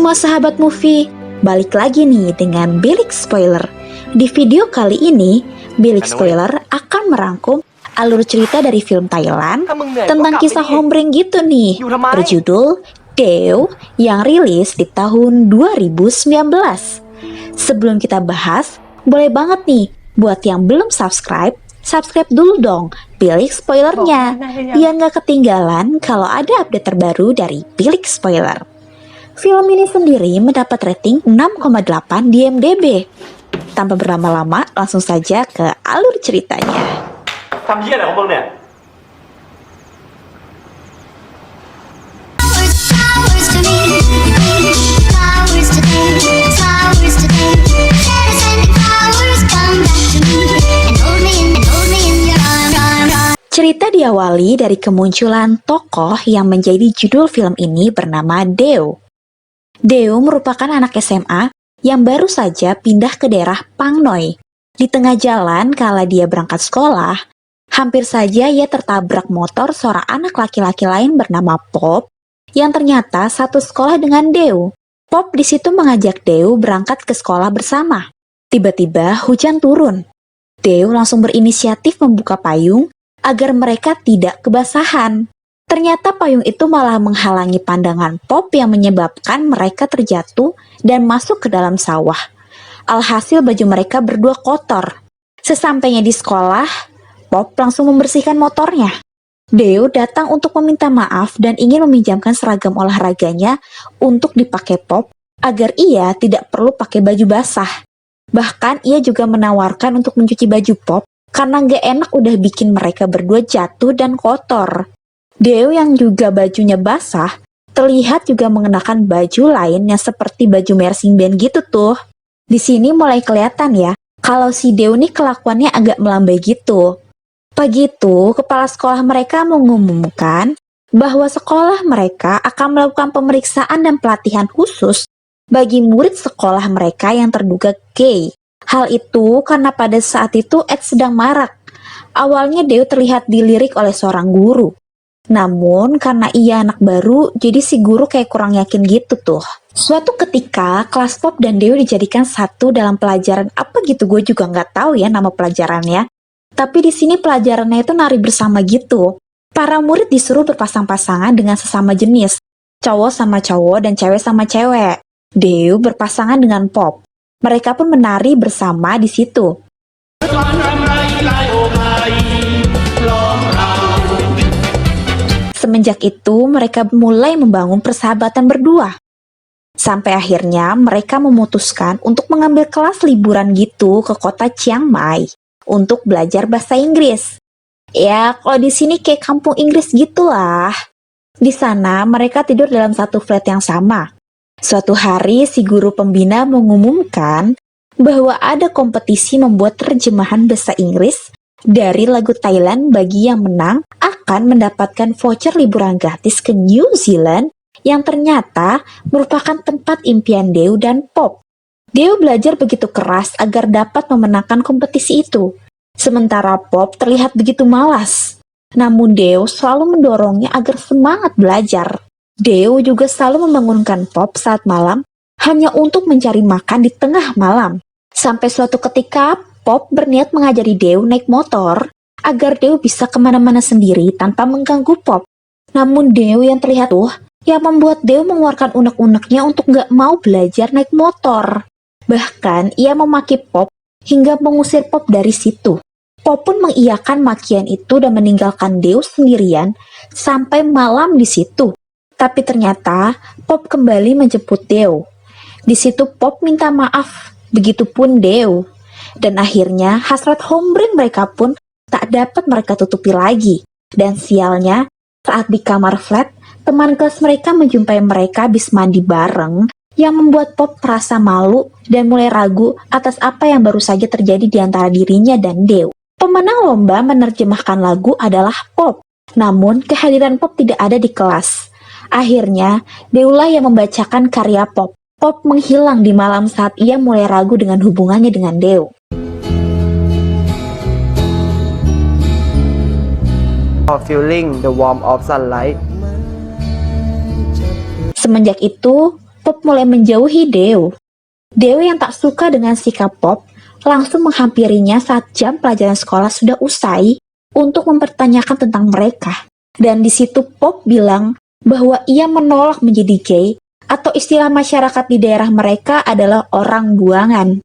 semua sahabat movie, balik lagi nih dengan Bilik Spoiler. Di video kali ini, Bilik Spoiler akan merangkum alur cerita dari film Thailand tentang kisah hombreng gitu nih, berjudul Dew yang rilis di tahun 2019. Sebelum kita bahas, boleh banget nih buat yang belum subscribe dulu dong Bilik Spoilernya, biar nggak ketinggalan kalau ada update terbaru dari Bilik Spoiler. Film ini sendiri mendapat rating 6,8 di IMDb. Tanpa berlama-lama, langsung saja ke alur ceritanya. ทำเหี้ยอะไรของมึงเนี่ย Cerita diawali dari kemunculan tokoh yang menjadi judul film ini bernama Dew. Dew merupakan anak SMA yang baru saja pindah ke daerah Pang Noi. Di tengah jalan kala dia berangkat sekolah, hampir saja ia tertabrak motor seorang anak laki-laki lain bernama Pop yang ternyata satu sekolah dengan Dew. Pop di situ mengajak Dew berangkat ke sekolah bersama. Tiba-tiba hujan turun. Dew langsung berinisiatif membuka payung agar mereka tidak kebasahan. Ternyata payung itu malah menghalangi pandangan Pop yang menyebabkan mereka terjatuh dan masuk ke dalam sawah. Alhasil baju mereka berdua kotor. Sesampainya di sekolah, Pop langsung membersihkan motornya. Dew datang untuk meminta maaf dan ingin meminjamkan seragam olahraganya untuk dipakai Pop agar ia tidak perlu pakai baju basah. Bahkan ia juga menawarkan untuk mencuci baju Pop karena gak enak udah bikin mereka berdua jatuh dan kotor. Dew yang juga bajunya basah, terlihat juga mengenakan baju lain yang seperti baju marching band gitu tuh. Di sini mulai kelihatan ya, kalau si Dew nih kelakuannya agak melambai gitu. Pagi itu, kepala sekolah mereka mengumumkan bahwa sekolah mereka akan melakukan pemeriksaan dan pelatihan khusus bagi murid sekolah mereka yang terduga gay. Hal itu karena pada saat itu AIDS sedang marak. Awalnya Dew terlihat dilirik oleh seorang guru. Namun karena ia anak baru, jadi si guru kayak kurang yakin gitu tuh. Suatu ketika, kelas Pop dan Dew dijadikan satu dalam pelajaran apa gitu, gue juga nggak tahu ya nama pelajarannya. Tapi di sini pelajarannya itu nari bersama gitu. Para murid disuruh berpasang-pasangan dengan sesama jenis, cowok sama cowok dan cewek sama cewek. Dew berpasangan dengan Pop. Mereka pun menari bersama di situ. Semenjak itu, mereka mulai membangun persahabatan berdua. Sampai akhirnya mereka memutuskan untuk mengambil kelas liburan gitu ke kota Chiang Mai untuk belajar bahasa Inggris. Ya, kalau di sini kayak kampung Inggris gitulah. Di sana mereka tidur dalam satu flat yang sama. Suatu hari si guru pembina mengumumkan bahwa ada kompetisi membuat terjemahan bahasa Inggris dari lagu Thailand. Bagi yang menang akan mendapatkan voucher liburan gratis ke New Zealand yang ternyata merupakan tempat impian Dew dan Pop. Dew belajar begitu keras agar dapat memenangkan kompetisi itu. Sementara Pop terlihat begitu malas. Namun Dew selalu mendorongnya agar semangat belajar. Dew juga selalu membangunkan Pop saat malam hanya untuk mencari makan di tengah malam. Sampai suatu ketika Pop berniat mengajari Dew naik motor agar Dew bisa kemana-mana sendiri tanpa mengganggu Pop. Namun Dew yang terlihat tuh yang membuat Dew mengeluarkan unek-uneknya untuk gak mau belajar naik motor. Bahkan ia memaki Pop hingga mengusir Pop dari situ. Pop pun mengiyakan makian itu dan meninggalkan Dew sendirian sampai malam di situ. Tapi ternyata Pop kembali menjemput Dew. Di situ Pop minta maaf, begitupun Dew. Dan akhirnya hasrat hombreng mereka pun tak dapat mereka tutupi lagi. Dan sialnya, saat di kamar flat, teman kelas mereka menjumpai mereka habis mandi bareng yang membuat Pop merasa malu dan mulai ragu atas apa yang baru saja terjadi di antara dirinya dan Dew. Pemenang lomba menerjemahkan lagu adalah Pop. Namun kehadiran Pop tidak ada di kelas. Akhirnya, Dew lah yang membacakan karya Pop. Pop menghilang di malam saat ia mulai ragu dengan hubungannya dengan Dew. Feeling the warmth of sunlight. Semenjak itu, Pop mulai menjauhi Deo. Deo yang tak suka dengan sikap Pop langsung menghampirinya saat jam pelajaran sekolah sudah usai untuk mempertanyakan tentang mereka. Dan di situ Pop bilang bahwa ia menolak menjadi gay, atau istilah masyarakat di daerah mereka adalah orang buangan.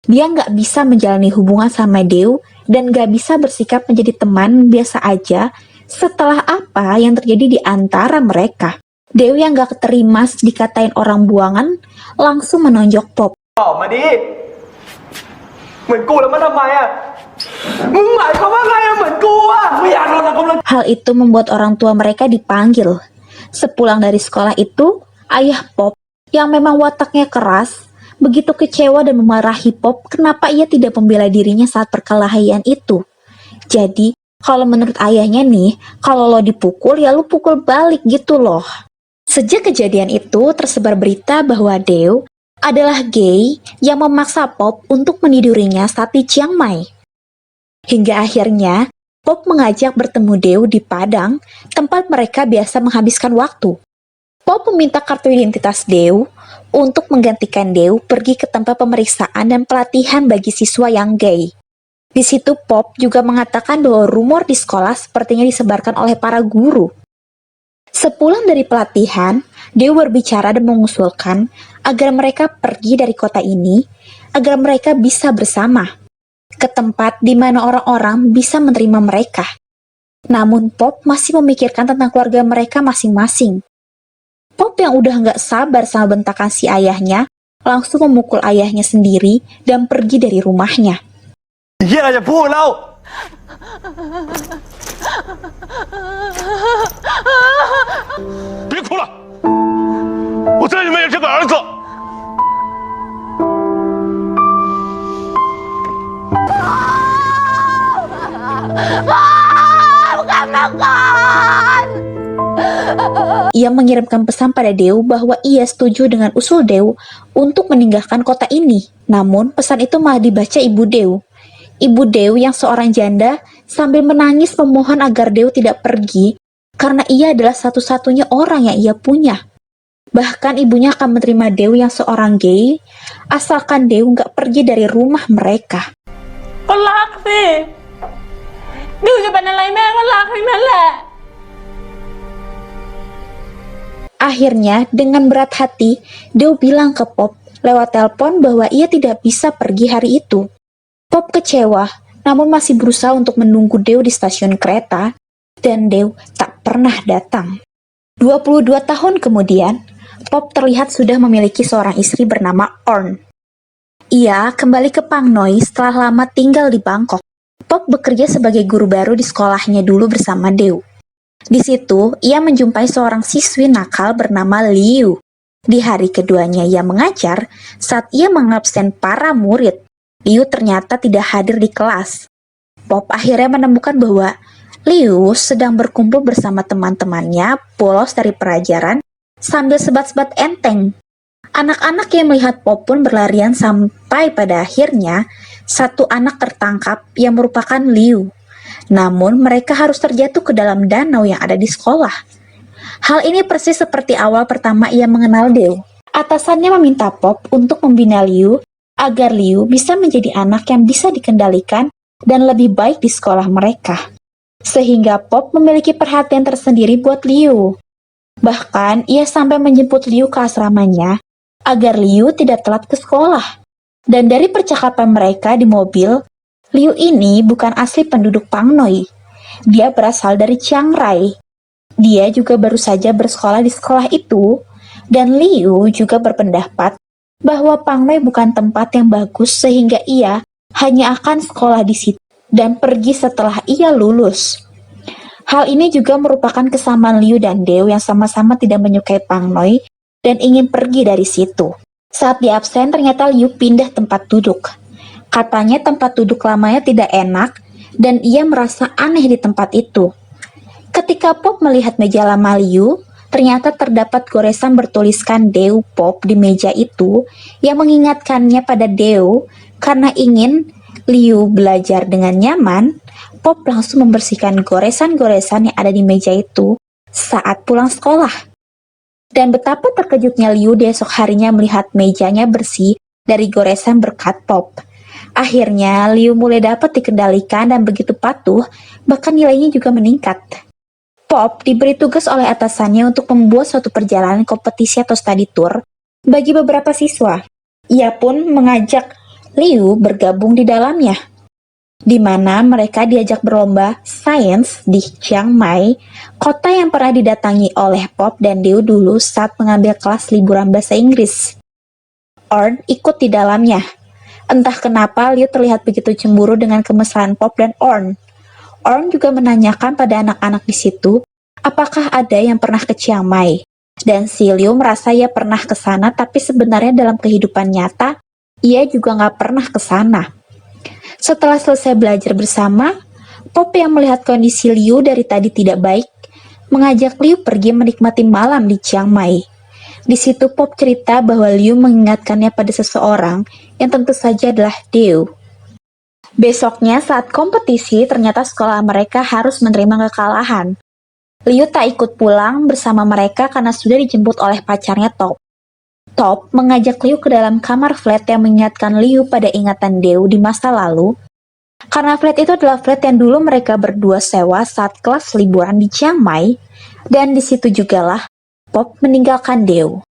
Dia nggak bisa menjalani hubungan sama Deo dan nggak bisa bersikap menjadi teman biasa aja setelah apa yang terjadi di antara mereka. Deo yang nggak keterima dikatain orang buangan langsung menonjok Pop. ตอบมาดิเหมือนกูแล้วมันทำไมอ่ะมึงหมายความว่าไงอ่ะเหมือนกูอ่ะไม่อยากโดนสังคมรัง Hal itu membuat orang tua mereka dipanggil. Sepulang dari sekolah itu, ayah Pop yang memang wataknya keras begitu kecewa dan memarahi Pop kenapa ia tidak membela dirinya saat perkelahian itu. Jadi, kalau menurut ayahnya nih, kalau lo dipukul ya lo pukul balik gitu loh. Sejak kejadian itu tersebar berita bahwa Deo adalah gay yang memaksa Pop untuk menidurinya saat di Chiang Mai. Hingga akhirnya, Pop mengajak bertemu Deo di Padang, tempat mereka biasa menghabiskan waktu. Pop meminta kartu identitas Deo untuk menggantikan Deo pergi ke tempat pemeriksaan dan pelatihan bagi siswa yang gay. Di situ Pop juga mengatakan bahwa rumor di sekolah sepertinya disebarkan oleh para guru. Sepulang dari pelatihan, Deo berbicara dan mengusulkan agar mereka pergi dari kota ini, agar mereka bisa bersama, ke tempat di mana orang-orang bisa menerima mereka. Namun Pop masih memikirkan tentang keluarga mereka masing-masing. Pop yang udah nggak sabar sama bentakan si ayahnya, langsung memukul ayahnya sendiri dan pergi dari rumahnya. เหี้ยอะไรจะพูดแล้ว 别哭了，我再也没有这个儿子。Ia mengirimkan pesan pada Deo bahwa ia setuju dengan usul Deo untuk meninggalkan kota ini. Namun, pesan itu malah dibaca ibu Deo. Ibu Deo yang seorang janda sambil menangis memohon agar Deo tidak pergi karena ia adalah satu-satunya orang yang ia punya. Bahkan ibunya akan menerima Deo yang seorang gay asalkan Deo nggak pergi dari rumah mereka. ก็รักสิดิวจะเป็นอะไรแม่ก็รักทั้งนั้นแหละ Akhirnya, dengan berat hati, Deo bilang ke Pop lewat telepon bahwa ia tidak bisa pergi hari itu. Pop kecewa, namun masih berusaha untuk menunggu Deo di stasiun kereta, dan Deo tak pernah datang. 22 tahun kemudian, Pop terlihat sudah memiliki seorang istri bernama Orn. Ia kembali ke Pangnoi setelah lama tinggal di Bangkok. Pop bekerja sebagai guru baru di sekolahnya dulu bersama Deo. Di situ, ia menjumpai seorang siswi nakal bernama Liu. Di hari keduanya ia mengajar, saat ia mengabsen para murid, Liu ternyata tidak hadir di kelas. Pop akhirnya menemukan bahwa Liu sedang berkumpul bersama teman-temannya bolos dari pelajaran sambil sebat-sebat enteng. Anak-anak yang melihat Pop pun berlarian sampai pada akhirnya satu anak tertangkap yang merupakan Liu. Namun mereka harus terjatuh ke dalam danau yang ada di sekolah. Hal ini persis seperti awal pertama ia mengenal Deo. Atasannya meminta Pop untuk membina Liu agar Liu bisa menjadi anak yang bisa dikendalikan dan lebih baik di sekolah mereka. Sehingga Pop memiliki perhatian tersendiri buat Liu. Bahkan ia sampai menjemput Liu ke asramanya agar Liu tidak telat ke sekolah. Dan dari percakapan mereka di mobil, Liu ini bukan asli penduduk Pangnoi. Dia berasal dari Chiang Rai. Dia juga baru saja bersekolah di sekolah itu, dan Liu juga berpendapat bahwa Pangnoi bukan tempat yang bagus sehingga ia hanya akan sekolah di situ dan pergi setelah ia lulus. Hal ini juga merupakan kesamaan Liu dan Deo yang sama-sama tidak menyukai Pangnoi dan ingin pergi dari situ. Saat di absen ternyata Liu pindah tempat duduk. Katanya tempat duduk lamanya tidak enak dan ia merasa aneh di tempat itu. Ketika Pop melihat meja lama Liu, ternyata terdapat goresan bertuliskan Deo Pop di meja itu yang mengingatkannya pada Deo. Karena ingin Liu belajar dengan nyaman, Pop langsung membersihkan goresan-goresan yang ada di meja itu saat pulang sekolah. Dan betapa terkejutnya Liu di esok harinya melihat mejanya bersih dari goresan berkat Pop. Akhirnya, Liu mulai dapat dikendalikan dan begitu patuh, bahkan nilainya juga meningkat. Pop diberi tugas oleh atasannya untuk membuat suatu perjalanan kompetisi atau study tour bagi beberapa siswa. Ia pun mengajak Liu bergabung di dalamnya, di mana mereka diajak berlomba sains di Chiang Mai, kota yang pernah didatangi oleh Pop dan Liu dulu saat mengambil kelas liburan bahasa Inggris. Orn ikut di dalamnya. Entah kenapa Liu terlihat begitu cemburu dengan kemesraan Pop dan Orn. Orn juga menanyakan pada anak-anak di situ, apakah ada yang pernah ke Chiang Mai. Dan si Liu merasa ia pernah ke sana, tapi sebenarnya dalam kehidupan nyata, ia juga nggak pernah ke sana. Setelah selesai belajar bersama, Pop yang melihat kondisi Liu dari tadi tidak baik, mengajak Liu pergi menikmati malam di Chiang Mai. Di situ Pop cerita bahwa Liu mengingatkannya pada seseorang yang tentu saja adalah Deo. Besoknya saat kompetisi, ternyata sekolah mereka harus menerima kekalahan. Liu tak ikut pulang bersama mereka karena sudah dijemput oleh pacarnya Top. Top mengajak Liu ke dalam kamar flat yang mengingatkan Liu pada ingatan Deo di masa lalu. Karena flat itu adalah flat yang dulu mereka berdua sewa saat kelas liburan di Chiang Mai, dan di situ jugalah Pop meninggalkan Deo.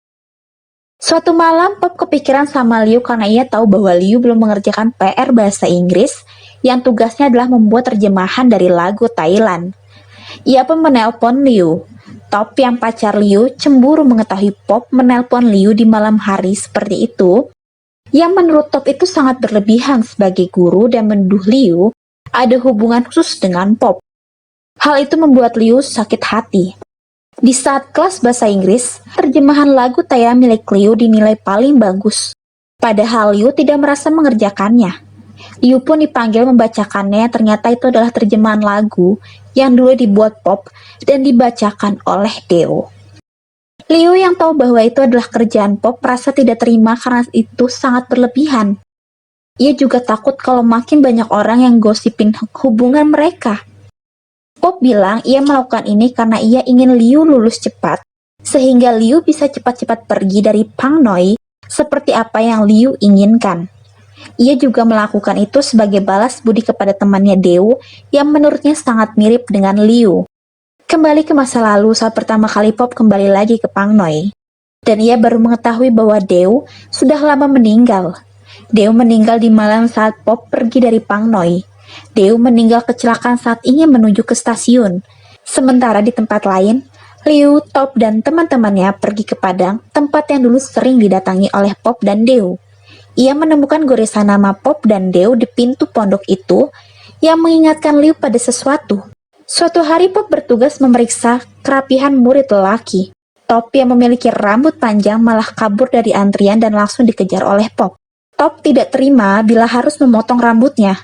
Suatu malam, Pop kepikiran sama Liu karena ia tahu bahwa Liu belum mengerjakan PR bahasa Inggris yang tugasnya adalah membuat terjemahan dari lagu Thailand. Ia pun menelpon Liu. Top yang pacar Liu cemburu mengetahui Pop menelpon Liu di malam hari seperti itu, yang menurut Top itu sangat berlebihan sebagai guru dan menuduh Liu ada hubungan khusus dengan Pop. Hal itu membuat Liu sakit hati. Di saat kelas bahasa Inggris, terjemahan lagu Thailand milik Liu dinilai paling bagus. Padahal Liu tidak merasa mengerjakannya. Liu pun dipanggil membacakannya, ternyata itu adalah terjemahan lagu yang dulu dibuat Pop dan dibacakan oleh Deo. Liu yang tahu bahwa itu adalah kerjaan Pop merasa tidak terima karena itu sangat berlebihan. Ia juga takut kalau makin banyak orang yang gosipin hubungan mereka. Pop bilang ia melakukan ini karena ia ingin Liu lulus cepat, sehingga Liu bisa cepat-cepat pergi dari Pang Noi seperti apa yang Liu inginkan. Ia juga melakukan itu sebagai balas budi kepada temannya Deo yang menurutnya sangat mirip dengan Liu. Kembali ke masa lalu saat pertama kali Pop kembali lagi ke Pang Noi, dan ia baru mengetahui bahwa Deo sudah lama meninggal. Deo meninggal di malam saat Pop pergi dari Pang Noi. Deo meninggal kecelakaan saat ingin menuju ke stasiun. Sementara di tempat lain, Liu, Top, dan teman-temannya pergi ke Padang, tempat yang dulu sering didatangi oleh Pop dan Deo. Ia menemukan goresan nama Pop dan Deo di pintu pondok itu yang mengingatkan Liu pada sesuatu. Suatu hari Pop bertugas memeriksa kerapihan murid lelaki. Top yang memiliki rambut panjang malah kabur dari antrian dan langsung dikejar oleh Pop. Top tidak terima bila harus memotong rambutnya.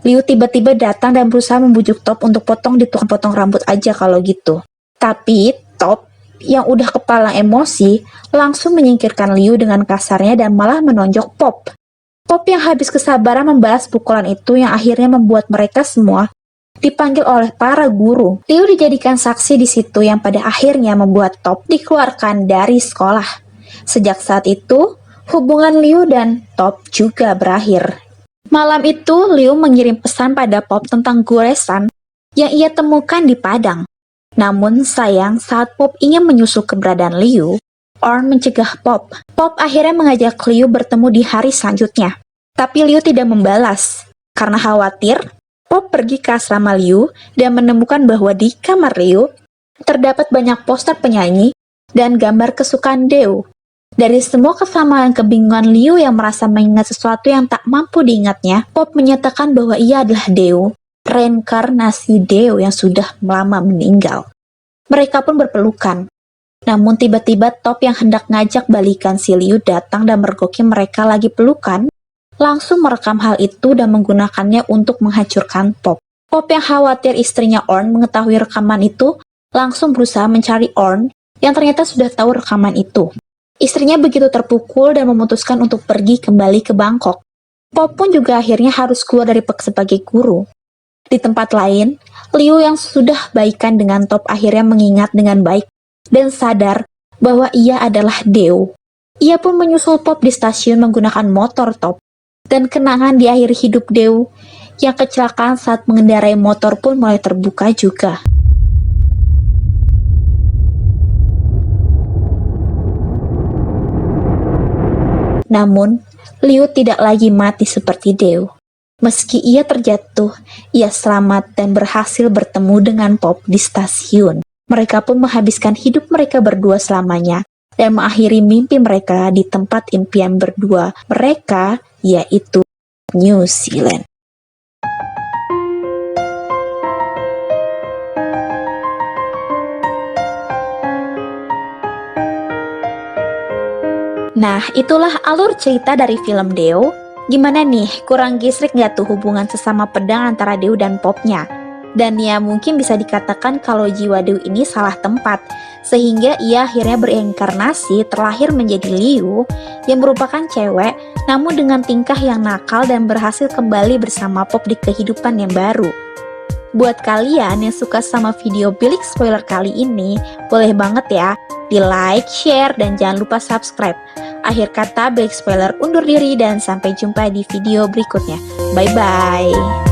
Liu tiba-tiba datang dan berusaha membujuk Top untuk potong di tukang potong rambut aja kalau gitu. Tapi Top yang udah kepala emosi langsung menyingkirkan Liu dengan kasarnya dan malah menonjok Pop. Pop yang habis kesabaran membalas pukulan itu yang akhirnya membuat mereka semua dipanggil oleh para guru. Liu dijadikan saksi di situ yang pada akhirnya membuat Top dikeluarkan dari sekolah. Sejak saat itu, hubungan Liu dan Top juga berakhir. Malam itu, Liu mengirim pesan pada Pop tentang goresan yang ia temukan di Padang. Namun sayang, saat Pop ingin menyusul keberadaan Liu, Orn mencegah Pop. Pop akhirnya mengajak Liu bertemu di hari selanjutnya. Tapi Liu tidak membalas. Karena khawatir, Pop pergi ke asrama Liu dan menemukan bahwa di kamar Liu terdapat banyak poster penyanyi dan gambar kesukaan Deo. Dari semua kesamaan kebingungan Liu yang merasa mengingat sesuatu yang tak mampu diingatnya, Pop menyatakan bahwa ia adalah Deo, reinkarnasi Deo yang sudah lama meninggal. Mereka pun berpelukan. Namun tiba-tiba Top yang hendak ngajak balikan si Liu datang dan mergoki mereka lagi pelukan, langsung merekam hal itu dan menggunakannya untuk menghancurkan Pop. Pop yang khawatir istrinya Orn mengetahui rekaman itu, langsung berusaha mencari Orn yang ternyata sudah tahu rekaman itu. Istrinya begitu terpukul dan memutuskan untuk pergi kembali ke Bangkok. Pop pun juga akhirnya harus keluar dari sebagai guru. Di tempat lain, Liu yang sudah baikan dengan Top akhirnya mengingat dengan baik dan sadar bahwa ia adalah Deo. Ia pun menyusul Pop di stasiun menggunakan motor top. Dan kenangan di akhir hidup Deo yang kecelakaan saat mengendarai motor pun mulai terbuka juga. Namun, Liu tidak lagi mati seperti Deo. Meski ia terjatuh, ia selamat dan berhasil bertemu dengan Pop di stasiun. Mereka pun menghabiskan hidup mereka berdua selamanya dan mengakhiri mimpi mereka di tempat impian berdua mereka, yaitu New Zealand. Nah, itulah alur cerita dari film Deo. Gimana nih, kurang gesrek nggak tuh hubungan sesama pedang antara Deo dan Popnya? Dan ya mungkin bisa dikatakan kalau jiwa Deo ini salah tempat, sehingga ia akhirnya berinkarnasi terlahir menjadi Liu yang merupakan cewek, namun dengan tingkah yang nakal dan berhasil kembali bersama Pop di kehidupan yang baru. Buat kalian yang suka sama video bilik spoiler kali ini, boleh banget ya di like, share, dan jangan lupa subscribe. Akhir kata, bilik spoiler undur diri dan sampai jumpa di video berikutnya. Bye-bye.